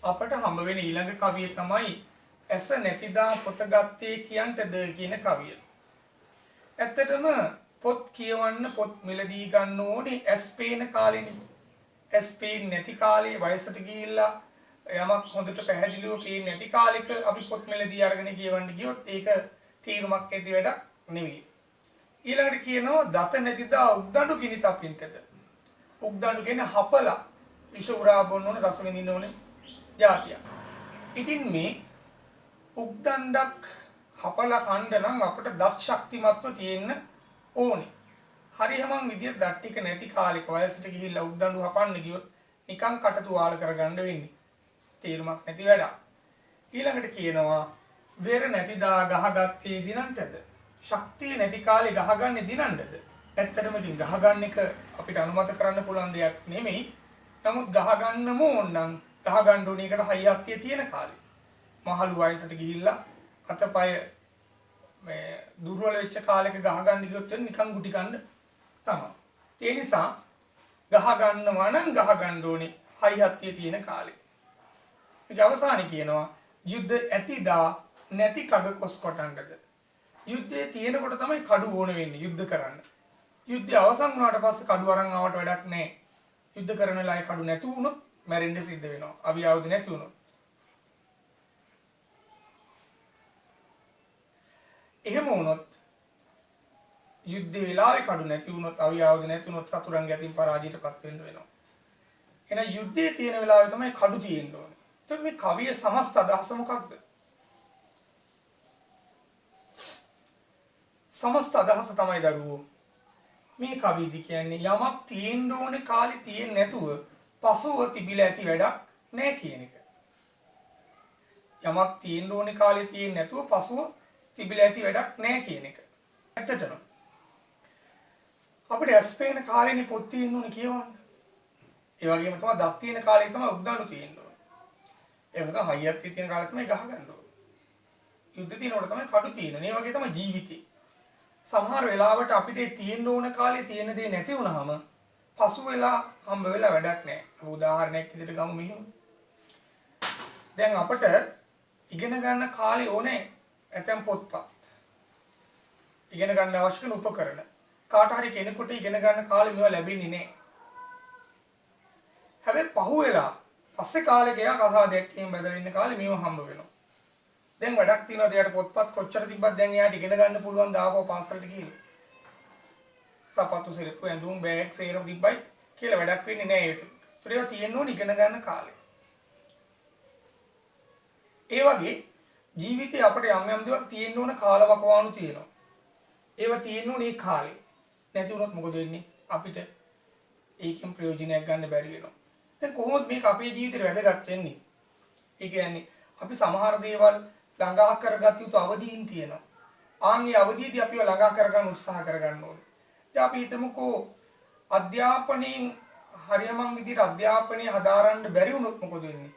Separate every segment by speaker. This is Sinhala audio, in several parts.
Speaker 1: අපට හම්බ වෙන ඊළඟ කවිය තමයි ඇස නැතිදා පොත ගත්තේ කියන්ටද කියන කවිය. ඇත්තටම පොත් කියවන්න පොත් මිලදී ගන්න ඕනේ ඇස් පේන කාලෙනේ. ඇස් පේන්නේ නැති කාලේ වයසට ගිහිල්ලා යමක් හොඳට පැහැදිලිව පේන්නේ නැති කාලෙක අපි පොත් මිලදී අරගෙන කියවන්න ගියොත් ඒක තීරමක් ඇති වැඩක් නෙවෙයි. ඊළඟට කියනවා දත නැතිදා උක්දඬු ගිනි තපින්ටද. උක්දඬු කියන්නේ හපලා විෂ උරා බොන්න ඕනේ රස විඳින්න ඕනේ જાතිය. ඉතින් මේ උක්දණ්ඩක් හපලා කන්න නම් අපිට දත් ශක්තිමත්ව තියෙන්න ඕනේ. හරියමං විදියට දත් ටික නැති කාලෙක වයසට ගිහිල්ලා උක්දණ්ඩු හපන්න ගියොත් නිකන් කට තුවාල කරගන්න වෙන්නේ. තීරමක් නැති වැඩක්. ඊළඟට කියනවා වෙර නැතිදා ගහගත්තේ දිනන්ටද. ශක්තිය නැති කාලේ ගහගන්නේ දිනන්නද. ඇත්තටම ඉතින් ගහගන්න එක අපිට අනුමත කරන්න පුළුවන් දෙයක් නෙමෙයි. නමුත් ගහගන්නම ඕන නම් ගහගන්න ඕනේ එකට හයියක්තිය තියෙන කාලේ. මහලු වයසට ගිහිල්ලා අතපය මේ දුර්වල වෙච්ච කාලෙක ගහගන්න ගියොත් නිකන් ගුටි කන්න තමයි. ඒ නිසා ගහගන්නවා නම් ගහගන්න ඕනේ හයියක්තිය තියෙන කාලේ. ඊට අවසානයේ කියනවා යුද්ධ ඇතිදා නැති කග කොස් කොටන්නද. යුද්ධයේ තියෙනකොට තමයි කඩු ඕන වෙන්නේ යුද්ධ කරන්න. යුද්ධය අවසන් වුණාට පස්සේ කඩු අරන් ආවට වැඩක් නැහැ. යුද්ධ කරන වෙලාවේ කඩු නැතු වුණොත් මැරෙන්න සිද්ධ වෙනවා. අවියාවුද නැති වුණොත්. එහෙම වුණොත් යුද්ධ වෙලාවේ කඩු නැති වුණොත් අවියාවුද නැති වුණොත් සතුරන් ගැතින් පරාජයටපත් වෙන්න වෙනවා. එහෙනම් යුද්ධයේ තියෙන වෙලාවේ තමයි කඩු තියෙන්න ඕනේ. එතකොට මේ කවියේ සමස්ත අදහස මොකක්ද? සමස්ත අදහස තමයි දරුවෝ මේ කවියදි කියන්නේ යමක් තියෙන්න ඕනේ කාලේ තියෙන්නේ නැතුව පසුව තිබිලා ඇති වැඩක් නැහැ කියන එක. යමක් තියෙන්න ඕනේ කාලේ තියෙන්නේ නැතුව පසුව තිබිලා ඇති වැඩක් නැහැ කියන එක. ඇත්තටම අපිට ඇස් පේන කාලේනේ පොත් තියෙන්න ඕනේ කියවන්න. ඒ වගේම තමයි දත් තියෙන කාලේ තමයි උක්දඬු තියෙන්න ඕනේ. එහෙම නැත්නම් හයියක් තියෙන කාලේ තමයි ගහ ගන්න ඕනේ. යුද්ධ තියෙනකොට තමයි කඩු තියෙන්නේ. ඒ වගේ තමයි ජීවිතේ. සමහර වෙලාවට අපිට තියෙන්න ඕන කාලේ තියෙන දේ නැති වුනහම පසු වෙලා හම්බ වෙලා වැඩක් නැහැ. අපි උදාහරණයක් විදිහට ගමු මෙහෙම. දැන් අපිට ඉගෙන ගන්න කාලේ ඕනේ ඇතැම් පොත්පත්. ඉගෙන ගන්න අවශ්‍ය කරන උපකරණ. කාට හරි කෙනෙකුට ඉගෙන ගන්න කාලේ මේවා ලැබෙන්නේ නැහැ. හැබැයි පහු වෙලා පස්සේ කාලේ ගියා කසාදයක් එහෙම බදලා ඉන්න කාලේ මේවා හම්බ වෙනවා. දැන් වැඩක් තියෙනවා එයාට පොත්පත් කොච්චර තිබ්බත් දැන් එයාට ඉගෙන ගන්න පුළුවන් දාපුව පාසලට ගිහින්. සපත්තු සිරප්පු ඇඳුම් බෑග් සේරම තිබ්බයි කියලා වැඩක් වෙන්නේ නැහැ ඒක. ඒවා තියෙන්න ඕනේ ඉගෙන ගන්න කාලේ. ඒ වගේ ජීවිතේ අපිට යම් යම් දේවල් තියෙන්න ඕන කාලවකවානු තියෙනවා. ඒවා තියෙන්න ඕනේ මේ කාලේ. නැති වුණොත් මොකද වෙන්නේ? අපිට ඒකෙන් ප්‍රයෝජනයක් ගන්න බැරි වෙනවා. දැන් කොහොමද මේක අපේ ජීවිතේට වැදගත් වෙන්නේ? ඒ කියන්නේ අපි සමහර දේවල් ළඟා කරගත යුතු අවදීන් තියෙනවා. ආන්ගේ අවදීදී අපිව ළඟා කරගන්න උත්සාහ කරගන්න ඕනේ. දැන් අපි හිතමුකෝ අධ්‍යාපනයෙන් හරියමං විදිහට අධ්‍යාපනය හදාරන්න බැරි වුණොත් මොකද වෙන්නේ?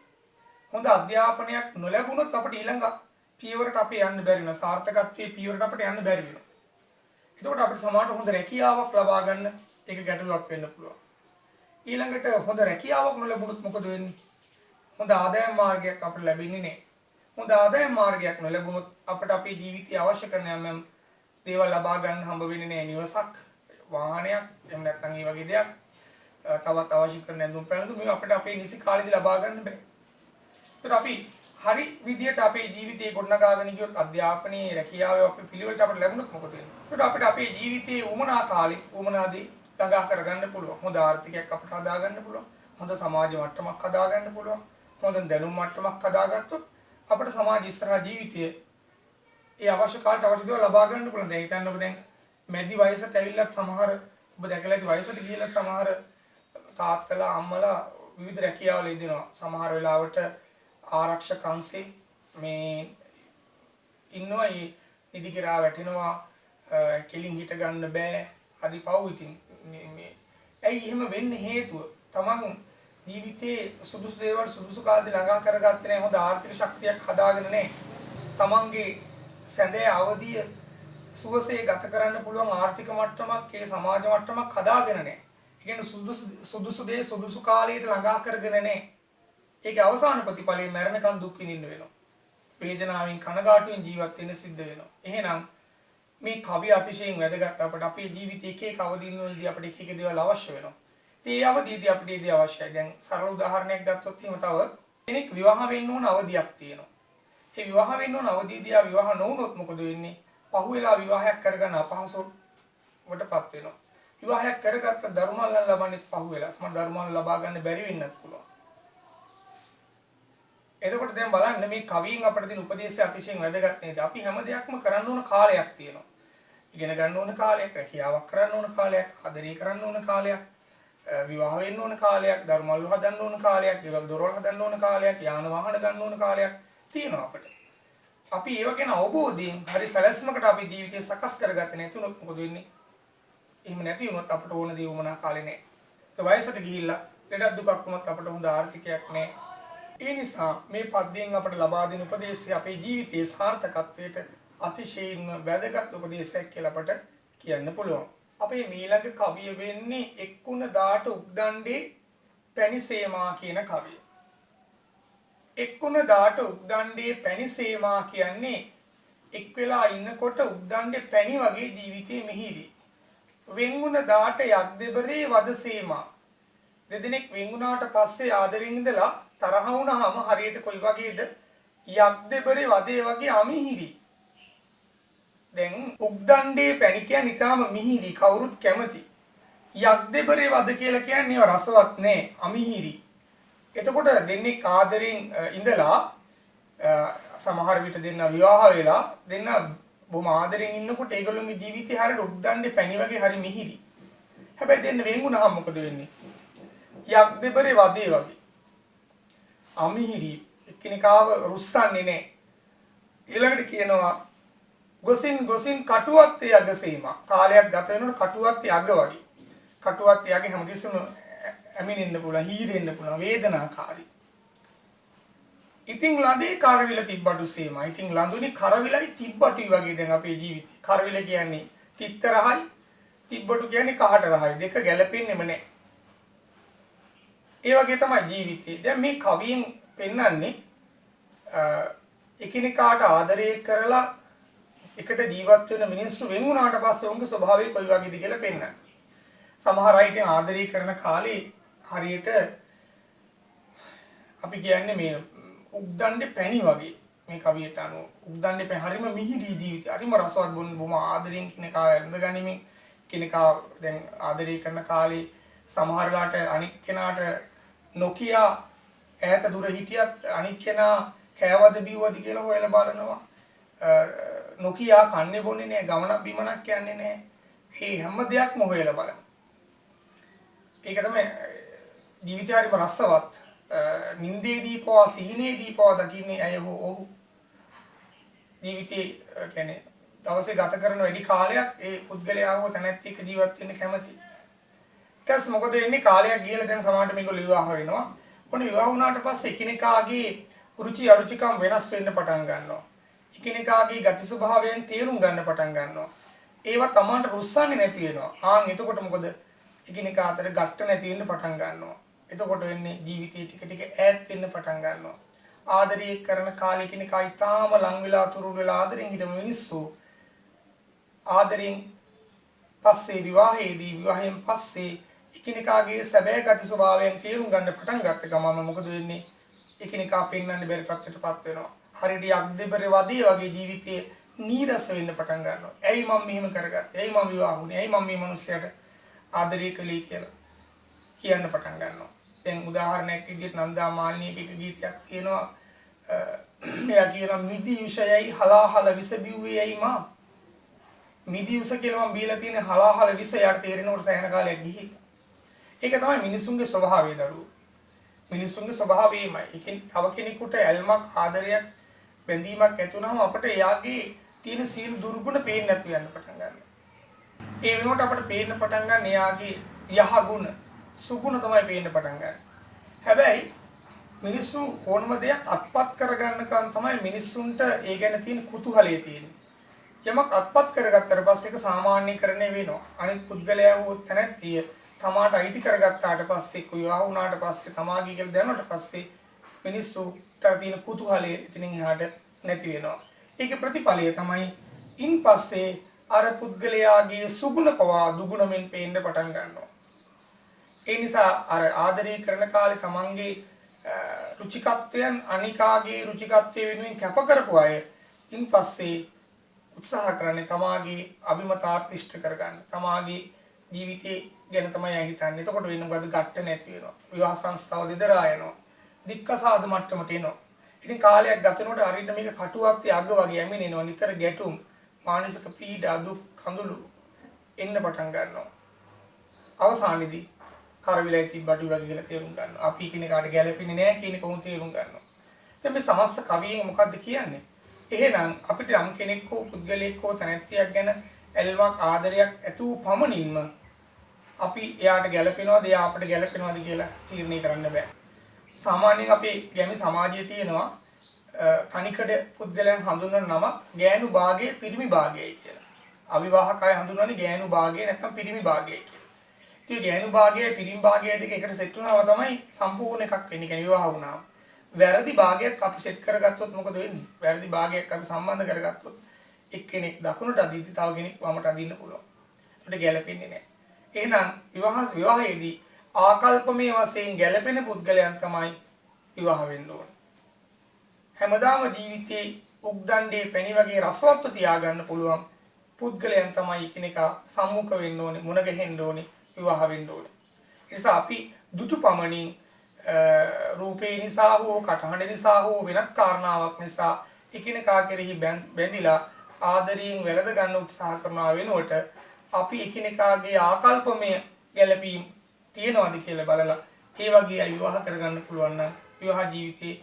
Speaker 1: හොඳ අධ්‍යාපනයක් නොලැබුණොත් අපිට ඊළඟ පියවරට අපි යන්න බැරි වෙනවා. සාර්ථකත්වයේ පියවරට අපිට යන්න බැරි වෙනවා. එතකොට අපිට සමාජයට හොඳ රැකියාවක් ලබා ගන්න ඒක ගැටලුවක් වෙන්න පුළුවන්. ඊළඟට හොඳ රැකියාවක් නොලැබුණොත් මොකද වෙන්නේ? හොඳ ආදායම් මාර්ගයක් අපිට ලැබෙන්නේ නැහැ. හොඳ ආදායම් මාර්ගයක් නොලැබුණොත් අපිට අපේ ජීවිතය අවශ්‍ය කරන යම් දේවල් ලබා ගන්න හම්බ වෙන්නේ නැහැ. නිවසක්, වාහනයක්, එහෙම නැත්නම් මේ වගේ දෙයක් තවත් අවශ්‍ය කරන ඇඳුම් පැළඳුම් මේවා අපිට අපේ නිසි කාලෙදි ලබා ගන්න බෑ. ඒතර අපි හරි විදියට අපේ ජීවිතේ ගොඩනගාගෙන ගියොත් අධ්‍යාපනයේ රැකියාවේ අපේ පිළිවෙලට අපිට ලැබුණොත් මොකද වෙන්නේ? ඒකට අපිට අපේ ජීවිතයේ උමනා කාලේ උමනාදී ළඟා කරගන්න පුළුවන්. හොඳ ආර්ථිකයක් අපිට හදාගන්න පුළුවන්. හොඳ සමාජ මට්ටමක් හදාගන්න පුළුවන්. හොඳ දැනුම් මට්ටමක් හදාගත්තොත් අපිට සමාජ ඉස්සරහා ජීවිතයේ ඒ අවශ්‍ය කාලට අවශ්‍ය දේවල් ලබා ගන්න පුළුවන්. දැන් හිතන්නකො දැන් මැදි වයසට ඇවිල්ලත් සමහර ඔබ දැකලා ඇති වයසට ගිහිල්ලත් සමහර තාත්තලා අම්මලා විවිධ රැකියාවල ඉදිනවා. සමහර වෙලාවට ආරක්ෂක අංශේ මේ ඉන්නවා ඒ නිදි කිරා වැටෙනවා කෙලින් හිට ගන්න බෑ අදි පව් ඉතින් මේ ඇයි එහෙම වෙන්නේ හේතුව තමන් ජීවිතේ සුදුසු දේවල් සුදුසු කාලේ ළඟා කරගත්තේ නැහැ හොඳ ආර්ථික ශක්තියක් හදාගෙන නැහැ තමන්ගේ සැඳේ අවදිය සුවසේ ගත කරන්න පුළුවන් ආර්ථික මට්ටමක් ඒ සමාජ මට්ටමක් හදාගෙන නැහැ. ඒ කියන්නේ සුදුසු දේ සුදුසු කාලයට ළඟා කරගෙන නැහැ. ඒකේ අවසාන ප්‍රතිඵලයේ මරණකන් දුක් විඳින්න වෙනවා. වේදනාවෙන් කනගාටුවෙන් ජීවත් වෙන්න සිද්ධ වෙනවා. එහෙනම් මේ කවිය අතිශයින් වැදගත් අපිට අපේ ජීවිතයේ එක එක අවදීන් වලදී අපිට එක එක දේවල් අවශ්‍ය වෙනවා. ඉතින් ඒ අවදීදී අපිට ඒ දේ අවශ්‍යයි. දැන් සරල උදාහරණයක් ගත්තොත් එහෙම තව කෙනෙක් විවාහ වෙන්න ඕන අවධියක් තියෙනවා. ඒ විවාහ වෙන්න ඕන අවදීදී ආ විවාහ නොවුනොත් මොකද වෙන්නේ? පහුවෙලා විවාහයක් කරගන්න අපහසුවටපත් වෙනවා. විවාහයක් කරගත්ත ධර්මයන් ලබන්නේ පහුවෙලා. සමහර ධර්මයන් ලබා ගන්න බැරි වෙන්නත් පුළුවන්. එතකොට දැන් බලන්න මේ කවියෙන් අපිට දෙන උපදේශය අතිශයින් වැදගත් නේද? අපි හැම දෙයක්ම කරන්න ඕන කාලයක් තියෙනවා. ඉගෙන ගන්න ඕන කාලයක්, රැකියාවක් කරන්න ඕන කාලයක්, ආදරය කරන්න ඕන කාලයක්, විවාහ වෙන්න ඕන කාලයක්, ධර්මවල හදන්න ඕන කාලයක්, ගෙවල් දොරවල් හදන්න ඕන කාලයක්, යාන වාහන ගන්න ඕන කාලයක් තියෙනවා අපිට. අපි ඒව ගැන අවබෝධයෙන් හරි සැලැස්මකට අපි ජීවිතය සකස් කරගත්තේ නැතුනොත් මොකද වෙන්නේ? එහෙම නැති වුණොත් අපිට ඕන දේ වුණා කාලේ නෑ. ඒ වයසට ගිහිල්ලා ලෙඩක් දුකක් වුණොත් අපිට හොඳ ආර්ථිකයක් නෑ. ඒ නිසා මේ පද්‍යයෙන් අපට ලබා දෙන උපදේශය අපේ ජීවිතයේ සාර්ථකත්වයට අතිශයින්ම වැදගත් උපදේශයක් කියලා අපට කියන්න පුළුවන්. අපේ මීළඟ කවිය වෙන්නේ එක්කුණ දාට උක්දණ්ඩේ පැණිසේමා කියන කවිය. එක්කුණ දාට උක්දණ්ඩේ පැණිසේමා කියන්නේ එක් වෙලා ඉන්නකොට උක්දණ්ඩේ පැණි වගේ ජීවිතේ මිහිරි. වෙන්ගුණ දාට යක් දෙබරේ වදසේමා. දෙදෙනෙක් වෙන්ගුණාට පස්සේ ආදරෙන් ඉඳලා තරහ වුණාම හරියට කොයි වගේද යක් දෙබරේ වදේ වගේ අමිහිරි. දැන් උක්දණ්ඩේ පැණි කියන්නේ ඊටාම මිහිරි කවුරුත් කැමති. යක් දෙබරේ වද කියලා කියන්නේ ඒවා රසවත් නෑ අමිහිරි. එතකොට දෙන්නේ ආදරෙන් ඉඳලා සමහර විට දෙන්න විවාහ වෙලා දෙන්න බොහොම ආදරෙන් ඉන්නකොට ඒගොල්ලෝගේ ජීවිතේ හරියට උක්දණ්ඩේ පැණි වගේ හරි මිහිරි. හැබැයි දෙන්න වෙන් වුණාම මොකද වෙන්නේ? යක් දෙබරේ වදේ වගේ අමිහිරි එකිනෙකාව රුස්සන්නේ නැහැ. ඊළඟට කියනවා ගොසින් ගොසින් කටුවත්තේ යගසීමා. කාලයක් ගත වෙනකොට කටුවත්තේ යග වගේ. කටුවත්තේ යගේ හැමතිස්සෙම ඇමිනෙන්න පුළුවන්, හීරෙන්න පුළුවන්, වේදනාකාරී. ඉතින් ලඳේ කරවිල තිබ්බටු සීමා. ඉතින් ලඳුනි කරවිලයි තිබ්බටුයි වගේ දැන් අපේ ජීවිතේ. කරවිල කියන්නේ තිත්ත රහයි, තිබ්බටු කියන්නේ කහට රහයි. දෙක ගැලපෙන්නේම නැහැ. ඒ වගේ තමයි ජීවිතේ. දැන් මේ කවියෙන් පෙන්වන්නේ එකිනෙකාට ආදරය කරලා එකට ජීවත් වෙන මිනිස්සු වෙන වුණාට පස්සේ උන්ගේ ස්වභාවය කොයි වගේද කියලා පෙන්වන්නේ. සමහර අය ඉතින් ආදරය කරන කාලේ හරියට අපි කියන්නේ මේ උක්දණ්ඩේ පැණි වගේ මේ කවියට අනුව උක්දණ්ඩේ පැණි හරිම මිහිරි ජීවිතය. හරිම රසවත් බොහොම ආදරෙන් කෙනෙක්ව ඇඳ ගනිමින් කෙනෙක්ව දැන් ආදරය කරන කාලේ සමහරලාට අනික් කෙනාට නොකියා ඈත දුර හිටියත් අනික් කෙනා කෑවද බිව්වද කියලා හොයලා බලනවා. නොකියා කන්නේ බොන්නේ නැහැ, ගමනක් බිමනක් යන්නේ නැහැ. මේ හැම දෙයක්ම හොයලා බලනවා. ඒක තමයි ජීවිතය හරිම රසවත්. නින්දේදී පවා සිහිනේදී පවා දකින්නේ අය ඔහු ජීවිතේ කියන්නේ දවසේ ගත කරන වැඩි කාලයක් ඒ පුද්ගලයාව තැනැත්ති එක්ක ජීවත් වෙන්න කැමතියි. ඊටස් මොකද වෙන්නේ කාලයක් ගිහලා දැන් සමහරට මේගොල්ලෝ විවාහ වෙනවා. ඔන්න විවාහ වුණාට පස්සේ එකිනෙකාගේ රුචි අරුචිකම් වෙනස් වෙන්න පටන් ගන්නවා. එකිනෙකාගේ ගති ස්වභාවයන් තේරුම් ගන්න පටන් ගන්නවා. ඒවා Tamanට රුස්සන්නේ නැති වෙනවා. ආන් එතකොට මොකද එකිනෙකා අතර ගැට නැති වෙන්න පටන් ගන්නවා. එතකොට වෙන්නේ ජීවිතේ ටික ටික ඈත් වෙන්න පටන් ගන්නවා. ආදරය කරන කාලේ එකිනෙකා ඊටාම ලං වෙලා තුරු වෙලා ආදරෙන් හිටම මිනිස්සු ආදරෙන් පස්සේ විවාහයෙන් පස්සේ එකිනෙකාගේ සැබෑ ගති ස්වභාවයන් තේරුම් ගන්න පටන් ගත්ත ගමන් මොකද වෙන්නේ? එකිනෙකා පෙන්වන්න බැරි තත්ත්වයටපත් වෙනවා. හරියට යක් දෙබරේ වදේ වගේ ජීවිතයේ නීරස වෙන්න පටන් ගන්නවා. ඇයි මම මෙහෙම කරගත්තේ? ඇයි මම විවාහ වුනේ? ඇයි මම මේ මිනිහයාට ආදරය කළේ කියලා කියන්න පටන් ගන්නවා. දැන් උදාහරණයක් විදිහට නන්දා මාලිනියගේ ගීතයක් තියෙනවා. එයා කියනවා මිදි විෂයයි හලාහල විස බිව්වේයි මා. මිදි උස කියලා මම බීලා තියෙන හලාහල විස යාට තේරෙනකොට සෑහෙන කාලයක් ගිහින්. ඒක තමයි මිනිසුන්ගේ ස්වභාවය දරුවෝ. මිනිසුන්ගේ ස්වභාවයමයි. ඒකෙන් තව කෙනෙකුට ඇල්මක් ආදරයක් බැඳීමක් ඇති වුනහම අපිට එයාගේ තියෙන සීල දුර්ගුණ පේන්න නැතු යන පටන් ගන්නවා. ඒ වෙනකොට අපිට පේන්න පටන් ගන්න එයාගේ යහගුණ සුගුණ තමයි පේන්න පටන් ගන්න. හැබැයි මිනිස්සු ඕනම දෙයක් අත්පත් කරගන්නකන් තමයි මිනිස්සුන්ට ඒ ගැන තියෙන කුතුහලය තියෙන්නේ. යමක් අත්පත් කරගත්තට පස්සේ ඒක සාමාන්‍යකරණය වෙනවා. අනිත් පුද්ගලයා වූ තැනැත්තිය තමාට අයිති කරගත්තාට පස්සේ විවාහ වුණාට පස්සේ තමාගේ කියලා දැනුණාට පස්සේ මිනිස්සුට තියෙන කුතුහලය එතනින් එහාට නැති වෙනවා. ඒකේ ප්‍රතිඵලය තමයි ඉන්පස්සේ අර පුද්ගලයාගේ සුගුණ පවා දුගුණමින් පේන්න පටන් ගන්නවා. ඒ නිසා අර ආදරය කරන කාලේ තමන්ගේ රුචිකත්වයන් අනිකාගේ රුචිකත්වය වෙනුවෙන් කැප කරපු අය ඉන්පස්සේ උත්සාහ කරන්නේ තමාගේ අභිමතාර්ථ ඉෂ්ට කරගන්න. තමාගේ ජීවිතේ ගැන තමයි හිතන්නේ. එතකොට වෙන මොකද ගැට්ට නැති වෙනවා. විවාහ සංස්ථාව දෙදරා යනවා. දික්කසාද මට්ටමට එනවා. ඉතින් කාලයක් ගත වෙනකොට හරියට මේක කටුවක්ති අග වගේ යමිනෙනවා. නිතර ගැටුම්, මානසික පීඩා, දුක්, කඳුළු එන්න පටන් ගන්නවා. අවසානයේදී කරවිලයි තිබ්බටු වගේ කියලා තේරුම් ගන්නවා. අපි කෙනෙකුට ගැළපෙන්නේ නැහැ කියන කොහොම තේරුම් ගන්නවා. දැන් මේ සමස්ත කවියෙන් මොකද්ද කියන්නේ? එහෙනම් අපිට යම් කෙනෙක් හෝ පුද්ගලයෙක් හෝ තැනැත්තියක් ගැන ඇල්මක් ආදරයක් ඇති වූ පමණින්ම අපි එයාට ගැළපෙනවද එයා අපිට ගැළපෙනවද කියලා තීරණය කරන්න බෑ. සාමාන්‍යයෙන් අපේ ගැමි සමාජයේ තියෙනවා තනිකඩ පුද්ගලයන් හඳුන්වන නම ගෑනු භාගයේ පිරිමි භාගයයි කියලා. අවිවාහක අය හඳුන්වන්නේ ගෑනු භාගය නැත්නම් පිරිමි භාගය කියලා. ඉතින් ගෑනු භාගයයි පිරිමි භාගයයි දෙක එකට සෙට් වුණාම තමයි සම්පූර්ණ එකක් වෙන්නේ. කියන්නේ විවාහ වුණාම. වැරදි භාගයක් අපි සෙට් කරගත්තොත් මොකද වෙන්නේ? වැරදි භාගයක් අපි සම්බන්ධ කරගත්තොත් එක්කෙනෙක් දකුණට අදිද්දි තව කෙනෙක් වමට අදින්න පුළුවන්. ඒකට ගැළපෙන්නේ නැහැ. එහෙනම් විවාහයේදී ආකල්පමය වශයෙන් ගැළපෙන පුද්ගලයන් තමයි විවාහ වෙන්න ඕනේ. හැමදාම ජීවිතේ උක්දණ්ඩේ පැණි වගේ රසවත්ව තියාගන්න පුළුවන් පුද්ගලයන් තමයි එකිනෙකා සම්මුඛ වෙන්න ඕනේ, මුණ ගැහෙන්න ඕනේ, විවාහ වෙන්න ඕනේ. ඒ නිසා අපි දුටු පමණින් රූපේ නිසා හෝ කටහඬ නිසා හෝ වෙනත් කාරණාවක් නිසා එකිනෙකා කෙරෙහි බැඳිලා ආදරයෙන් වැළඳ ගන්න උත්සාහ කරනවා වෙනුවට අපි එකිනෙකාගේ ආකල්පමය ගැළපීම් තියනවාද කියලා බලලා ඒ වගේ අය විවාහ කරගන්න පුළුවන් නම් විවාහ ජීවිතේ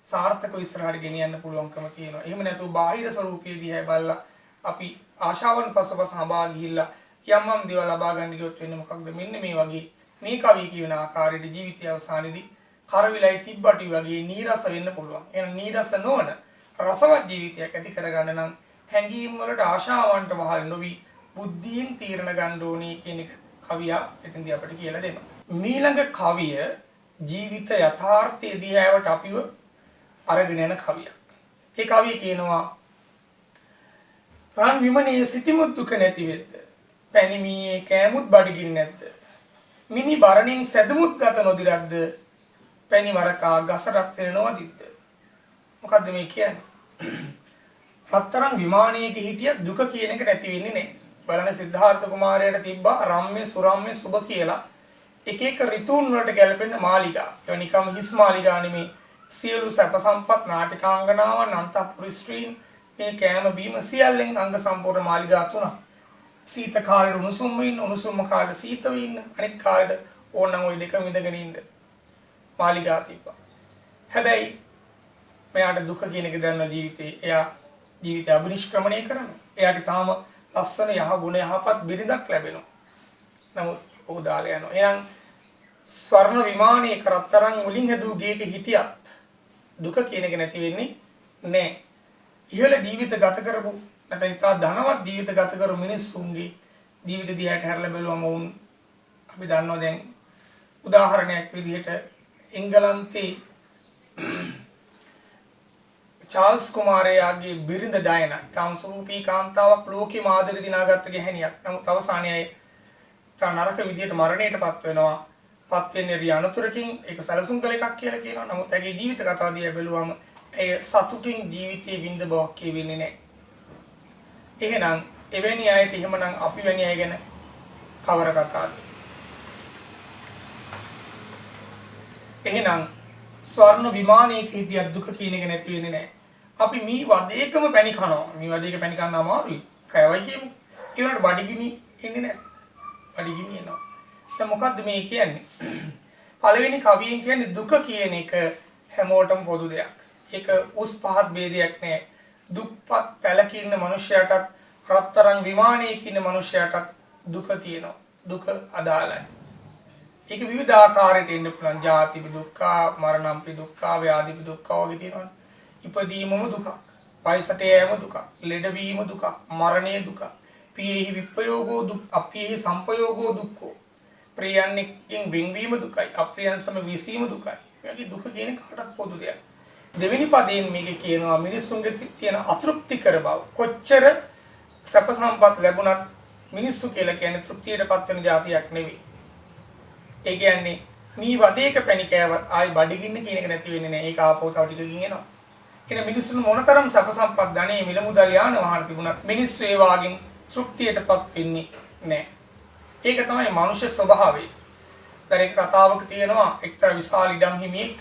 Speaker 1: සාර්ථකව ඉස්සරහට ගෙනියන්න පුළුවන්කම තියෙනවා. එහෙම නැතුව බාහිර ස්වරූපයේ දිහා බලලා අපි ආශාවන් පසුපස හඹා ගිහිල්ලා යම් දේවල් ලබා ගන්න ගියොත් වෙන්නේ මොකක්ද? මෙන්න මේ වගේ මේ කවිය කියන ආකාරයට ජීවිතය අවසානයේදී කරවිලයි තිබ්බටි වගේ නීරස වෙන්න පුළුවන්. එහෙනම් නීරස නොවන රසවත් ජීවිතයක් ඇති කරගන්න නම් හැඟීම් වලට ආශාවන්ට වහල් නොවි බුද්ධියෙන් තීරණ ගන්න ඕනේ කියන එක කවියා එතෙන්දී අපිට කියලා දෙනවා. මීළඟ කවිය ජීවිත යථාර්ථයේ දිහාවට අපිව අරගෙන යන කවියක්. ඒ කවිය කියනවා රන් විමනේ සිටිමුත් දුක නැති වෙද්ද පැනිමීයේ කෑමුත් බඩගින් නැද්ද මිනි බරණින් සැදමුත් ගත නොදිරද්ද පැණි වරකා ගසරක් වෙනවදිද්ද. මොකද්ද මේ කියන්නේ? රත්තරන් විමානයක හිටිය දුක කියන එක නැති වෙන්නේ නැහැ. බලන්න සිද්ධාර්ථ කුමාරයාට තිබ්බා රම්ම්‍ය සුරම්ම්‍ය සුබ කියලා එක එක ඍතුන් වලට ගැලපෙන මාලිගා. ඒ නිකම් හිස් මාලිගා නෙමේ. සියලු සැප සම්පත් නාටිකාංගනාවන් අන්තපුර ස්ත්‍රීන් මේ කෑම බීම සියල්ලෙන් අංග සම්පූර්ණ මාලිගා තුනක්. සීත කාලේ උණුසුම් වෙන්න උණුසුම් කාලේ සීත වෙන්න අනිත් කාලේ ඕනනම් ওই දෙකම ඉඳගෙන ඉන්න මාලිගා තිබ්බා. හැබැයි මෙයාට දුක කියන එක දැනන ජීවිතේ එයා ජීවිතය අභිනිෂ්ක්‍රමණය කරනවා. එයාට තාම ලස්සන යහ ගුණ යහපත් බිරිඳක් ලැබෙනවා. නමුත් ਉਹ දාලා යනවා. එහෙනම් ස්වර්ණ විමානයේ කරතරන් මුලින් හැදූ ගේක හිටියත් දුක කියන එක නැති වෙන්නේ නැහැ. ඉහළ ජීවිත ගත කරපු නැත්නම් ඉතා ධනවත් ජීවිත ගත කරු මිනිස්සුන්ගේ ජීවිත දිහාට හැරලා බැලුවම වුන් අපි දන්නවා දැන් උදාහරණයක් විදිහට එංගලන්තේ චාල්ස් කුමාරයාගේ බිරිඳ ඩයනා තාම සූපී කාන්තාවක් ලෝකෙම ආදරෙ දිනාගත්ත ගැහණියක්. නමුත් අවසානයේ තා නරක විදියට මරණයටපත් වෙනවා. පත් වෙන්නේ රියනතුරකින් ඒක සැලසුම් කළ එකක් කියලා කියනවා. නමුත් ඇගේ ජීවිත කතාව දිහා බැලුවම ඒ සතුටින් ජීවිතයේ විඳ බවක් කියවෙන්නේ නැහැ. එහෙනම් එවැනි අයට එහෙමනම් අපි වැනි අය ගැන කවර කතාවද? එහෙනම් ස්වර්ණ විමානයක හිටිය දුක කියන එක නැති වෙන්නේ නැහැ. අපි මේ වදේකම පැණි කනවා. මේ වදේක පැණි කන්න අමාරුයි. කයවයි කියමු. ඒ වුණාට බඩගිනි එන්නේ නැහැ. බඩගිනි එනවා. දැන් මොකද්ද මේ කියන්නේ? පළවෙනි කවියෙන් කියන්නේ දුක කියන එක හැමෝටම පොදු දෙයක්. ඒක උස් පහත් ભેදයක් නැහැ. දුක්පත් පැලකින්න මිනිසයාටත් රත්තරන් විමානයේ ඉන්න මිනිසයාටත් දුක තියෙනවා. දුක අදාළයි. ඒක විවිධ ආකාරයට එන්න පුළුවන්. ජාති දුක්ඛ, මරණම්පි දුක්ඛ, ව්‍යාධි දුක්ඛ වගේ තියෙනවා. ඉපදීමම දුක, වයසට යෑම දුක, ලෙඩවීම දුක, මරණය දුක, පියෙහි විප්‍රයෝගෝ දුක්, අපියෙහි සංපයෝගෝ දුක්ඛෝ. ප්‍රියයන්ගෙන් වෙන්වීම දුකයි, අප්‍රියයන් සම විසීම දුකයි. මේකේ දුක කියන්නේ කාටත් පොදු දෙයක්. දෙවෙනි පදයෙන් මේකේ කියනවා මිනිස්සුන්ගේ තියෙන අතෘප්තිකර බව. කොච්චර සැප සම්පත් ලැබුණත් මිනිස්සු කියලා කියන්නේ තෘප්තියටපත් වෙන જાතියක් නෙවෙයි. ඒ කියන්නේ මේ වදේක පැණි කෑවත් ආයි බඩගින්න කියන එක නැති වෙන්නේ නැහැ. ඒක ආපහු තව ටිකකින් එනවා. එන මිනිස්සුන් මොනතරම් සැප සම්පත් ධනෙ මිල මුදල් යාන වාහන තිබුණත් මිනිස්සු ඒ වාගෙන් තෘප්තියටපත් වෙන්නේ නැහැ. ඒක තමයි මනුෂ්‍ය ස්වභාවය. දරේක කතාවක තියෙනවා එක්තරා විශාල ඉඩම් හිමියෙක්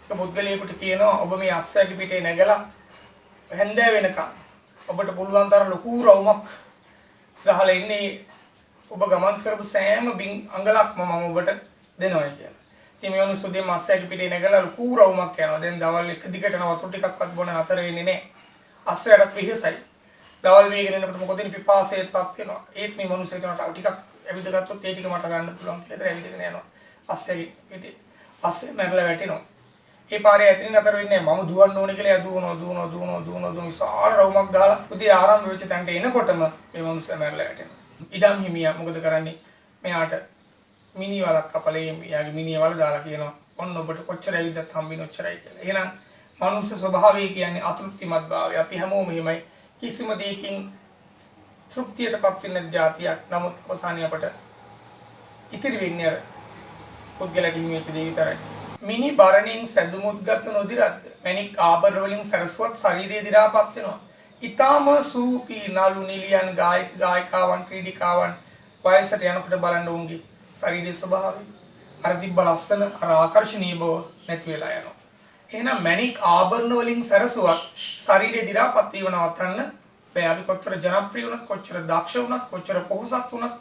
Speaker 1: එක පුද්ගලයෙකුට කියනවා ඔබ මේ අස්සයාගේ පිටේ නැගලා හැන්දෑ වෙනකම් ඔබට පුළුවන් තරම් ලොකු රවුමක් ගහලා ඉන්නේ ඔබ ගමන් කරපු සෑම අඟලක්ම මම ඔබට දෙනවා කියලා. ඉතින් මේ මිනිස්සු දෙම අස්සයාගේ පිටේ නැගලා ලොකු රවුමක් යනවා. දැන් දවල් එක දිගට වතුර ටිකක්වත් බොන නතර වෙන්නේ නැහැ. අස්සයාට විහිසයි. දවල් වේගෙන යනකොට මොකද වෙන්නේ පිපාසයටපත් වෙනවා. ඒත් මේ මිනිස්සු හිතනවා තව ටිකක් ඇවිද ගත්තොත් ඒ ටික මට ගන්න පුළුවන් කියලා. ඒතර ඇවිදගෙන යනවා. අස්සයාගේ පිටේ අස්සේ මැරලා වැටෙනවා. ඒ පාරේ ඇතින් නතර වෙන්නේ මම දුවන්න ඕනේ කියලා දුවනවා විශාල රවුමක් ගහලා උදේ ආරම්භ වෙච්ච තැනට එනකොටම මේ මිනිස්සු මැරලා වැටෙනවා. ඉඩම් හිමියා මොකද කරන්නේ? මෙයාට මිනි වලක් කපලේ යාගේ මිනි වල දාලා කියනවා ඔන්න ඔබට කොච්චර ඇවිදත් හම්බෙන්නේ ඔච්චරයි කියලා. එහෙනම් මනුස්ස ස්වභාවය කියන්නේ අතෘප්තිමත් භාවය. අපි හැමෝම එහෙමයි. කිසිම දෙයකින් තෘප්තියටපත් වෙන්න જાතියක්. නමුත් අවසානයේ අපට ඉතිරි වෙන්නේ පුද්ගලයාගේ හිමියක දේ විතරයි. මිනි බරණින් සැදුමුත්ගත නොදිරද්ද මණික් ආභරණ වලින් සරසවත් ශරීරය දි รา පත් වෙනවා. ඊටාම සූපී නලු නිලියන් ගායක ගායිකාවන් ක්‍රීඩිකාවන් වයසට යනකොට බලන්න උන්ගේ ශරීරයේ ස්වභාවය අර දිබ්බ ලස්සන අර ආකර්ෂණීය බව නැති වෙලා යනවා. එහෙනම් මණික් ආභරණ වලින් සරසවත් ශරීරයේ දි รา පත් වීම නවත්තන්න බෑ. අපි කොච්චර ජනප්‍රිය වුණත් කොච්චර දක්ෂ වුණත් කොච්චර පොහොසත් වුණත්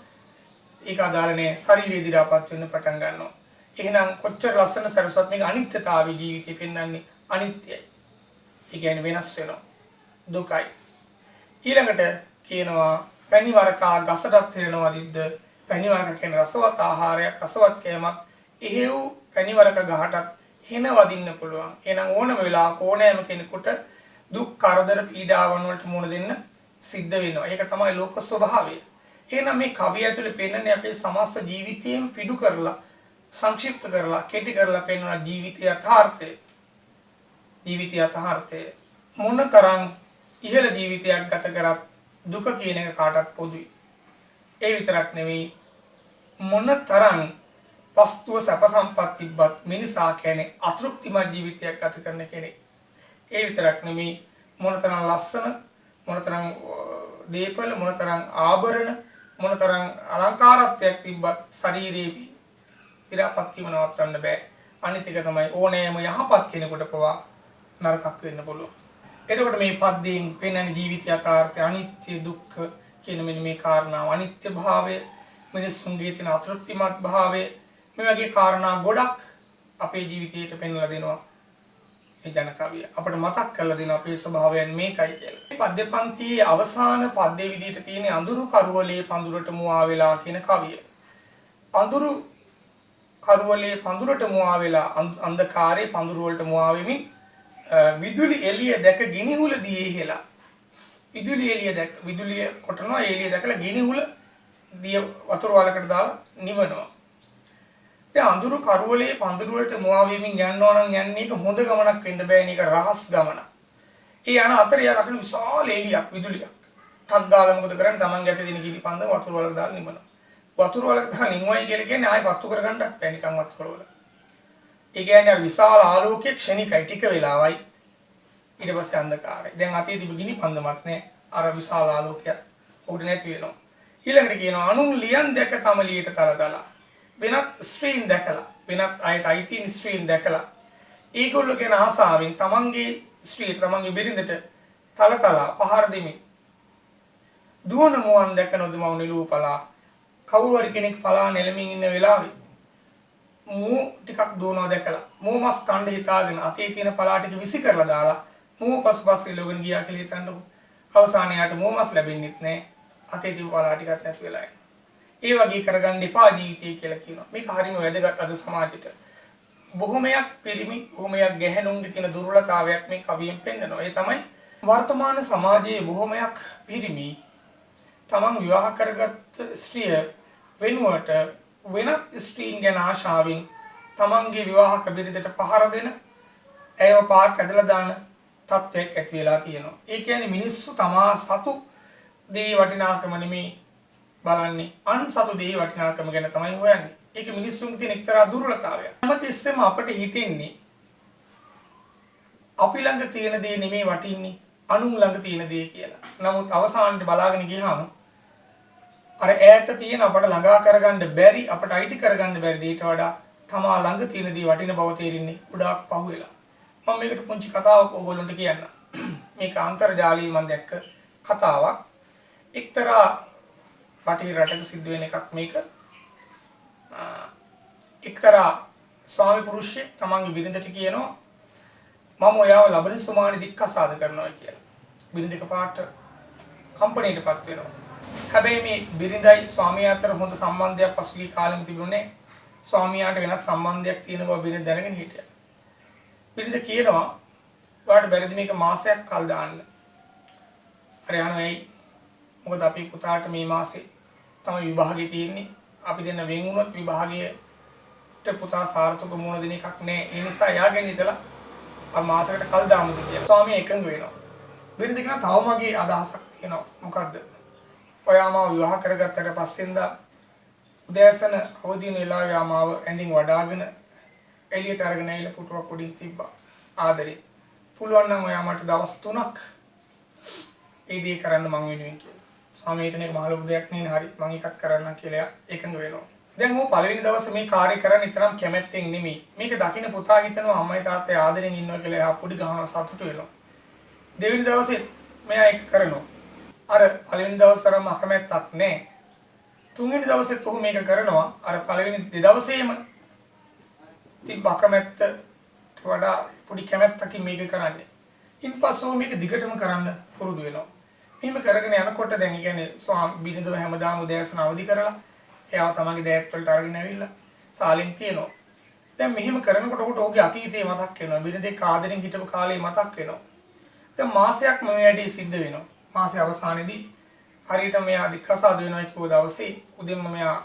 Speaker 1: ඒක අදාළ නෑ. ශරීරයේ දි รา පත් වෙන්න පටන් ගන්නවා. එහෙනම් කොච්චර ලස්සන සරසවත් මේක අනිත්‍යතාවයේ ජීවිතේ පෙන්වන්නේ අනිත්‍යයි. ඒ කියන්නේ වෙනස් වෙනවා. දුකයි. ඊළඟට කියනවා පැණි වරකා ගසටත් හිරෙනවා දිද්ද පැණි වරක කියන රසවත් ආහාරයක් රසවත් කෑමක් එහෙව් පැණි වරක ගහටත් හෙන වදින්න පුළුවන්. එහෙනම් ඕනම වෙලාවක ඕනෑම කෙනෙකුට දුක් කරදර පීඩාවන් වලට මුහුණ දෙන්න සිද්ධ වෙනවා. ඒක තමයි ලෝක ස්වභාවය. එහෙනම් මේ කවිය ඇතුලේ පෙන්වන්නේ අපේ සමස්ත ජීවිතයම පිටු කරලා සංක්ෂිප්ත කරලා කෙටි කරලා පෙන්වන ජීවිතය යථාර්ථය. ජීවිතය යථාර්ථය මොනතරම් ඉහළ ජීවිතයක් ගත කරත් දුක කියන එක කාටත් පොදුයි. ඒ විතරක් නෙවෙයි මොනතරම් වස්තුව සැප සම්පත් තිබ්බත් මිනිසා කියන්නේ අතෘප්තිමත් ජීවිතයක් ගත කරන කෙනෙක්. ඒ විතරක් නෙවෙයි මොනතරම් ලස්සන මොනතරම් දීපල මොනතරම් ආභරණ මොනතරම් අලංකාරත්වයක් තිබ්බත් ශරීරයේ ඉරාපත් වීම නවත්තන්න බෑ. අනිත් එක තමයි ඕනෑම යහපත් කෙනෙකුට පවා නරකක් වෙන්න පුළුවන්. එතකොට මේ පද්‍යයෙන් පෙන්වන ජීවිත යථාර්ථය අනිත්‍ය දුක්ඛ කියන මෙන්න මේ කාරණාව අනිත්‍ය භාවය මිනිස්සුන්ගේ තියෙන අතෘප්තිමත් භාවය මේ වගේ කාරණා ගොඩක් අපේ ජීවිතයට පෙන්වලා දෙනවා. මේ ජන කවිය අපිට මතක් කරලා දෙන අපේ ස්වභාවයන් මේකයි කියලා. මේ පද්‍ය පන්තියේ අවසාන පද්‍ය විදිහට තියෙන අඳුරු කරවලේ පඳුරට මුවා වෙලා කියන කවිය. අඳුරු කරවලේ පඳුරට මුවා වෙලා අන්ධකාරයේ පඳුරු වලට මුවා වෙමින් විදුලි එළිය දැක ගිනිහුල දියේ හෙලා. විදුලි එළිය දැක විදුලිය කොටනවා එළිය දැකලා ගිනිහුල දිය වතුර වලකට දාලා නිවනවා. දැන් අඳුරු කරවලේ පඳුරු වලට මුවා වෙමින් යනවා නම් යන්නේ ඒක හොඳ ගමනක් වෙන්න බෑ නේ. ඒක රහස් ගමනක්. ඒ යන අතර යා දකින්න විශාල එළියක් විදුලියක්. ටක් ගාලා මොකද කරන්නේ? Taman ගැටේ දෙන කිලි පන්ද වතුර වලට දාලා නිවනවා. වතුර වලට දාලා නිවුවයි කියලා කියන්නේ ආයෙ පත්තු කරගන්නත් බෑ නිකන් වතුර වල. ඒ කියන්නේ විශාල ආලෝකයේ ක්ෂණිකයි ටික වෙලාවයි ඊට පස්සේ අන්ධකාරයි. දැන් අතේ තිබු ගිනි පන්දමක් නෑ. අර විශාල ආලෝකයක් උඩ නැති වෙනවා. ඊළඟට කියනවා අනුන් ලියන් දැක තමලියට තලතලා. වෙනත් ස්ත්‍රීන් දැකලා වෙනත් අයට අයිතින් ස්ත්‍රීන් දැකලා ඒගොල්ලෝ ගැන ආසාවෙන් තමන්ගේ ස්ත්‍රීට තමන්ගේ බිරිඳට තලතලා පහර දෙමින් දුවන මුවන් දැක නොදමව නිලූපලා කවුරු හරි කෙනෙක් පලා නෙලමින් ඉන්න වෙලාවේ මූ ටිකක් දුවනවා දැකලා මූ මස් කණ්ඩ හිතාගෙන අතේ තියෙන පලා ටික විසි කරලා දාලා මූ පස්පස් ඉලවගෙන ගියා කියලා හිතන්නකො. අවසානයට මූ මස් ලැබෙන්නෙත් නැහැ. අතේ තියෙන පලා ටිකක් නැති වෙලා යනවා. ඒ වගේ කරගන්න එපා ජීවිතය කියලා කියනවා. මේක හරිම වැදගත් අද සමාජයට. බොහොමයක් පිරිමි බොහොමයක් ගැහැණුන්ගේ තියෙන දුර්වලතාවයක් මේ කවියෙන් පෙන්නනවා. ඒ තමයි වර්තමාන සමාජයේ බොහොමයක් පිරිමි තමන් විවාහ කරගත් ස්ත්‍රිය වෙනුවට වෙනත් ස්ත්‍රීන් ගැන ආශාවෙන් තමන්ගේ විවාහක බිරිඳට පහර දෙන, ඇයව පාට ඇදලා දාන තත්ත්වයක් ඇති වෙලා තියෙනවා. ඒ කියන්නේ මිනිස්සු තමා සතු දේ වටිනාකම නෙමේ බලන්නේ, අන් සතු දේ වටිනාකම ගැන තමයි හොයන්නේ. ඒක මිනිස්සුන්ගේ තියෙන එක්තරා දුර්වලතාවයක්. හැමතිස්සෙම අපිට හිතෙන්නේ අපි ළඟ තියෙන දේ නෙමේ වටින්නේ, අනුන් ළඟ තියෙන දේ කියලා. නමුත් අවසානයේ බලාගෙන ගියාම අර ඈත තියෙන අපට ළඟා කරගන්න බැරි, අපට අයිති කරගන්න බැරි දේට වඩා තමා ළඟ තියෙන දේ වටින බව තේරෙන්නේ ගොඩාක් පහුවෙලා. මම මේකට පුංචි කතාවක් ඕගොල්ලන්ට කියන්නම්. මේක අන්තර්ජාලයේ මම දැක්ක කතාවක්. එක්තරා පටි රටක සිද්ධ වෙන එකක් මේක. එක්තරා ස්වාමි පුරුෂයෙක් තමන්ගේ බිරිඳට කියනවා මම ඔයාව ලබන සුමානි දික්කසාද කරනවා කියලා. බිරිඳ එකපාරට කම්පණයටපත් වෙනවා. හැබැයි මේ බිරිඳයි ස්වාමියා අතර හොඳ සම්බන්ධයක් පසුගිය කාලෙම තිබුණේ. ස්වාමියාට වෙනත් සම්බන්ධයක් තියෙන බව බිරිඳ දැනගෙන හිටියා. බිරිඳ කියනවා ඔයාට බැරිද මේක මාසයක් කල් දාන්න. අර යනවා මොකද අපි පුතාට මේ මාසේ තමයි විභාගේ තියෙන්නේ. අපි දෙන්න වෙන් වුණොත් විභාගයට පුතා සාර්ථක වුණ දින එකක් නෑ. ඒ නිසා යාගෙන ඉතලා අර මාසයකට කල් දාමුද කියලා. ස්වාමියා එකඟ වෙනවා. බිරිඳ කියනවා තව මගේ අදහසක් තියෙනවා. මොකද්ද? ඔයා මාව විවාහ කරගත්තට පස්සෙන්ද උදෑසන අවදි වෙන වෙලාවේ ආ මාව ඇඳින් වඩාගෙන එළියට අරගෙන ඇවිල්ලා පුටුවක් උඩින් තිබ්බා. ආදරේ. පුළුවන් නම් ඔයා මට දවස් 3ක් ඒ දේ කරන්න මං වෙනුවෙන් කියලා. ස්වාමීන් වහන්සේ මහ ලොකු දෙයක් නෙවෙයි හරි මං එකක් කරන්නම් කියලා එකඟ වෙනවා. දැන් ਉਹ පළවෙනි දවසේ මේ කාර්ය කරන්න තරම් කැමැත්තෙන් නෙමෙයි. මේක දකින්න පුතා හිතනවා අම්මයි තාත්තයි ආදරෙන් ඉන්නවා කියලා එයා පොඩි ගහනවා සතුටු වෙනවා. දෙවෙනි දවසේ මෙයා ඒක කරනවා. අර පළවෙනි දවස් තරම් අකමැත්තක් නැහැ. තුන්වෙනි දවසෙත් ඔහු මේක කරනවා. අර පළවෙනි දෙදවසේම තිබ්බ අකමැත්තට වඩා පොඩි කැමැත්තකින් මේක කරන්නේ. ඉන්පස්සෙ මේක දිගටම කරන්න පුරුදු වෙනවා. මෙහෙම කරගෙන යනකොට දැන් කියන්නේ බිරිඳව හැමදාම උදෑසන අවදි කරලා එයාව තමන්ගේ දෑත් වලට අරගෙන ඇවිල්ලා සාලෙන් තියනවා. දැන් මෙහෙම කරනකොට ඔහුගේ අතීතේ මතක් වෙනවා. බිරිඳ එක්ක ආදරෙන් හිටපු කාලේ මතක් වෙනවා. දැන් මාසයක් මේ වැඩේ සිද්ධ වෙනවා. මාසේ අවසානයේදී හරියට මෙයා දික්කසාද වෙනවා කියව දවසේ උදෙන්ම මෙයා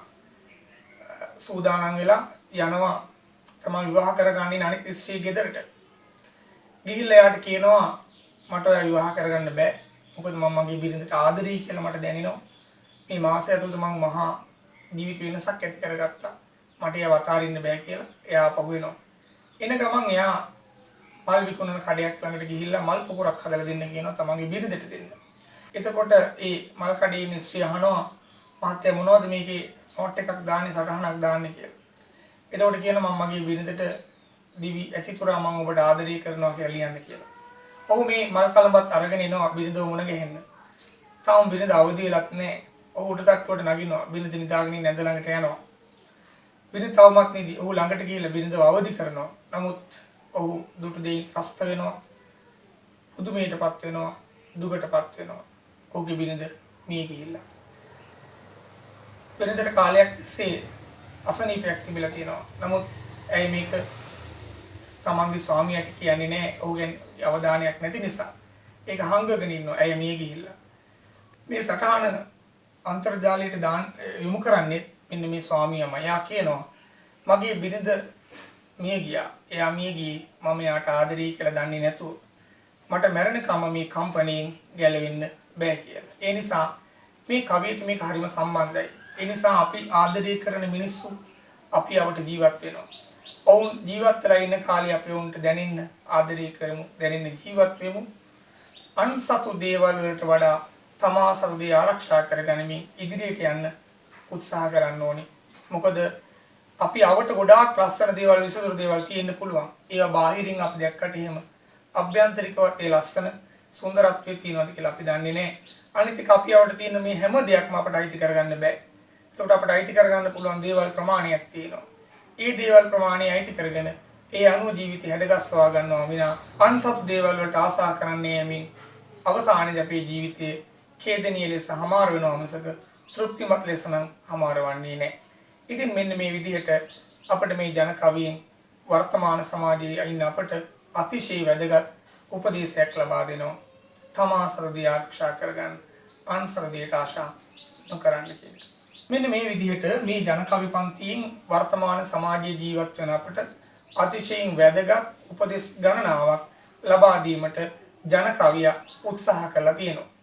Speaker 1: සූදානම් වෙලා යනවා තමන් විවාහ කරගන්නේ අනිත් ස්ත්‍රී ගෙදරට. ගිහිල්ලා එයාට කියනවා මට ඔයා විවාහ කරගන්න බෑ. මොකද මම මගේ බිරිඳට ආදරෙයි කියලා මට දැනෙනවා. මේ මාසය ඇතුළත මම මහා ජීවිත වෙනසක් ඇති කරගත්තා. මට ඒව අතාරින්න බෑ කියලා එයා පහු වෙනවා. එන ගමන් එයා මල් විකුණන කඩයක් ළඟට ගිහිල්ලා මල් පොකුරක් හදලා දෙන්න කියනවා තමන්ගේ බිරිඳට දෙන්න. එතකොට ඒ මල් කඩේ ඉන්න ස්ත්‍රිය අහනවා මහත්තයා මොනවද මේකේ නෝට් එකක් දාන්නේ සටහනක් දාන්නේ කියලා. එතකොට කියනවා මම මගේ බිරිඳට දිවි ඇතිතුරා මම ඔබට ආදරය කරනවා කියලා ලියන්න කියලා. ඔහු මේ මල් කලඹත් අරගෙන එනවා බිරිඳව මුණ ගැහෙන්න. තාම බිරිඳ අවදි වෙලත් නැහැ. ඔහු උඩ තට්ටුවට නගිනවා. බිරිඳ නිදාගෙන ඉන්න ඇඳ ළඟට යනවා. බිරිඳ තවමත් නිදි. ඔහු ළඟට ගිහිල්ලා බිරිඳව අවදි කරනවා. නමුත් ඔහු දුටු දෙයින් ත්‍රස්ත වෙනවා. පුදුමයටපත් වෙනවා. දුකටපත් වෙනවා. ඔහුගේ බිරිඳ මිය ගිහිල්ලා. බිරිඳට කාලයක් තිස්සේ අසනීපයක් තිබිලා තියෙනවා. නමුත් ඇයි මේක තමන්ගේ ස්වාමියාට කියන්නේ නැහැ. ඔහුගෙන් අවධානයක් නැති නිසා. ඒක හංගගෙන ඉන්නවා. ඇය මිය ගිහිල්ලා. මේ සටහන අන්තර්ජාලයට යොමු කරන්නේ මෙන්න මේ ස්වාමියාම. එයා කියනවා මගේ බිරිඳ මිය ගියා. එයා මිය ගියේ මම එයාට ආදරෙයි කියලා දන්නේ නැතුව. මට මැරෙනකම මේ කම්පැනියෙන් ගැලවෙන්න බෑ කියලා. ඒ නිසා මේ කවියට මේක හරිම සම්බන්ධයි. ඒ නිසා අපි ආදරය කරන මිනිස්සු අපි අපට ජීවත් වෙනවා. ඔවුන් ජීවත් වෙලා ඉන්න කාලේ අපි ඔවුන්ට දැනෙන්න ආදරය කරමු, දැනෙන්න ජීවත් වෙමු. අන්සතු දේවල් වලට වඩා තමා සතු දේ ආරක්ෂා කරගනිමින් ඉදිරියට යන්න උත්සාහ කරන්න ඕනේ. මොකද අපි අවට ගොඩාක් ලස්සන දේවල් විසඳුරු දේවල් තියෙන්න පුළුවන්. ඒවා බාහිරින් අපි දැක්කට එහෙම අභ්‍යන්තරිකවත් ඒ ලස්සන සුන්දරත්වයේ තියෙනවද කියලා අපි දන්නේ නැහැ. අනිත් එක අපි අවට තියෙන මේ හැම දෙයක්ම අපට අයිති කරගන්න බෑ. ඒකට අපට අයිති කරගන්න පුළුවන් දේවල් ප්‍රමාණයක් තියෙනවා. ඒ දේවල් ප්‍රමාණය අයිති කරගෙන ඒ අනුව ජීවිතය හැඩගස්වා ගන්නවා විනා අන්සතු දේවල් වලට ආසා කරන්නේ යමින් අවසානයේදී අපේ ජීවිතයේ ඛේදනීය ලෙස හමාර වෙනවා මිසක තෘප්තිමත් ලෙස නම් හමාර වන්නේ නැහැ. ඉතින් මෙන්න මේ විදිහට අපිට මේ ජන කවියෙන් වර්තමාන සමාජයේ ඉන්න අපට අතිශය වැදගත් උපදේශයක් ලබා දෙනවා. තමා සරදී ආරක්ෂා කරගන්න අන්සරදීට ආශා නොකරන්න කියන එක. මෙන්න මේ විදිහට මේ ජන කවි පන්තියෙන් වර්තමාන සමාජයේ ජීවත් වෙන අපට අතිශයින් වැදගත් උපදෙස් ගණනාවක් ලබා දීමට ජන කවියා උත්සාහ කළා තියෙනවා.